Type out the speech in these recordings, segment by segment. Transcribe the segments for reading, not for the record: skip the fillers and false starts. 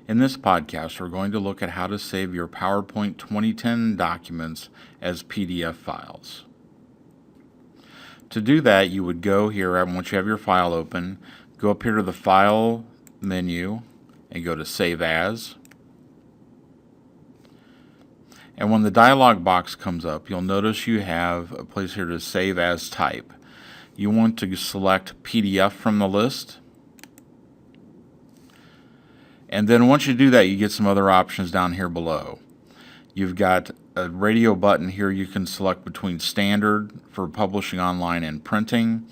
In this podcast, we're going to look at how to save your PowerPoint 2010 documents as PDF files. To do that, you would go here, and once you have your file open, go up here to the File menu and go to Save As. And when the dialog box comes up, you'll notice you have a place here to Save As Type. You want to select PDF from the list. And then once you do that, you get some other options down here below. You've got a radio button here. You can select between standard for publishing online and printing.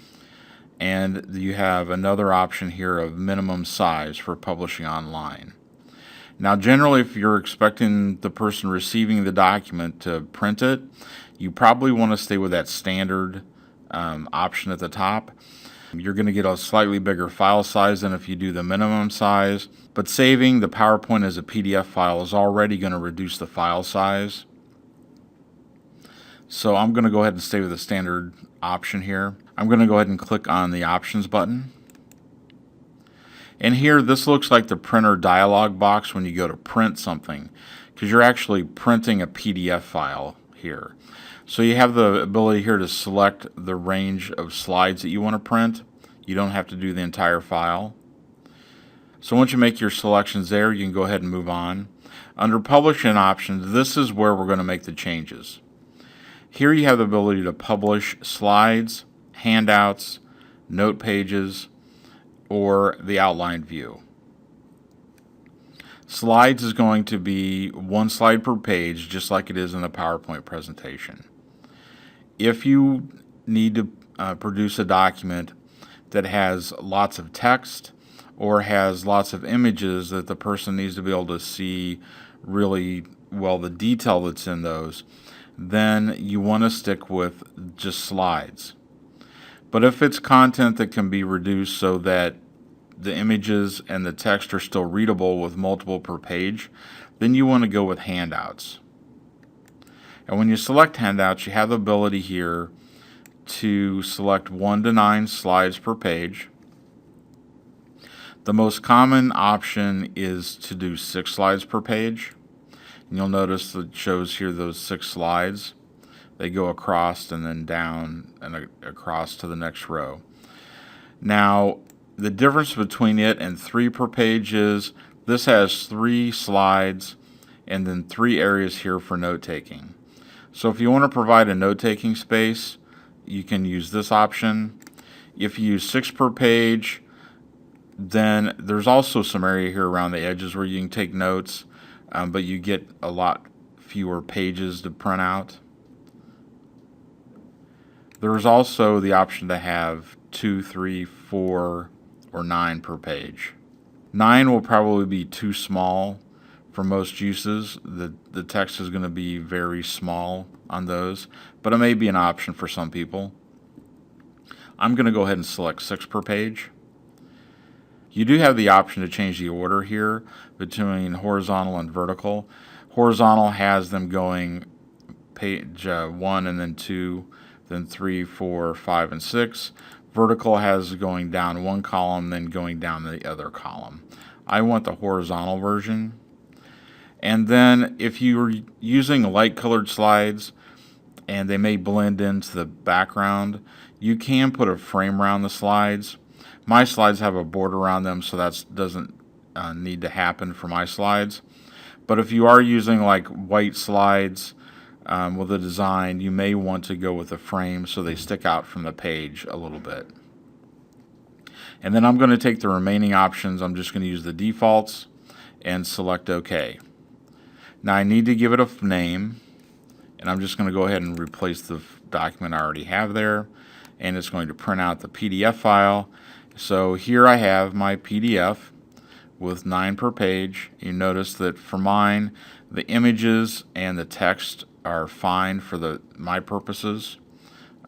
And you have another option here of minimum size for publishing online. Now, generally, if you're expecting the person receiving the document to print it, you probably want to stay with that standard option at the top. You're going to get a slightly bigger file size than if you do the minimum size, but saving the PowerPoint as a PDF file is already going to reduce the file size. So I'm going to go ahead and stay with the standard option here. I'm going to go ahead and click on the Options button. And here, this looks like the printer dialog box when you go to print something, because you're actually printing a PDF file here. So you have the ability here to select the range of slides that you want to print. You don't have to do the entire file. So once you make your selections there, you can go ahead and move on. Under Publishing Options, this is where we're going to make the changes. Here you have the ability to publish slides, handouts, note pages, or the outline view. Slides is going to be one slide per page, just like it is in a PowerPoint presentation. If you need to produce a document that has lots of text or has lots of images that the person needs to be able to see really well the detail that's in those, then you want to stick with just slides. But if it's content that can be reduced so that the images and the text are still readable with multiple per page, then you want to go with handouts. And when you select handouts, you have the ability here to select 1 to 9 slides per page. The most common option is to do 6 slides per page. And you'll notice that it shows here those 6 slides. They go across and then down and across to the next row. Now, the difference between it and 3 per page is this has 3 slides and then 3 areas here for note-taking. So if you want to provide a note-taking space, you can use this option. If you use 6 per page, then there's also some area here around the edges where you can take notes, but you get a lot fewer pages to print out. There's also the option to have 2, 3, 4, or 9 per page. 9 will probably be too small for most uses. The text is going to be very small on those, but it may be an option for some people. I'm going to go ahead and select 6 per page. You do have the option to change the order here between horizontal and vertical. Horizontal has them going page 1 and then 2, then 3, 4, 5, and 6. Vertical has going down one column, then going down the other column. I want the horizontal version. And then if you're using light colored slides and they may blend into the background, you can put a frame around the slides. My slides have a border around them, so that doesn't need to happen for my slides. But if you are using like white slides with a design, you may want to go with a frame so they stick out from the page a little bit. And then I'm going to take the remaining options. I'm just going to use the defaults and select OK. Now I need to give it a name, and I'm just going to go ahead and replace the document I already have there, and it's going to print out the PDF file. So here I have my PDF with 9 per page. You notice that for mine, the images and the text are fine for my purposes.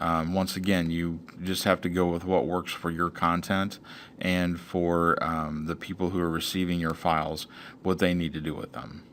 Once again, you just have to go with what works for your content and for the people who are receiving your files, what they need to do with them.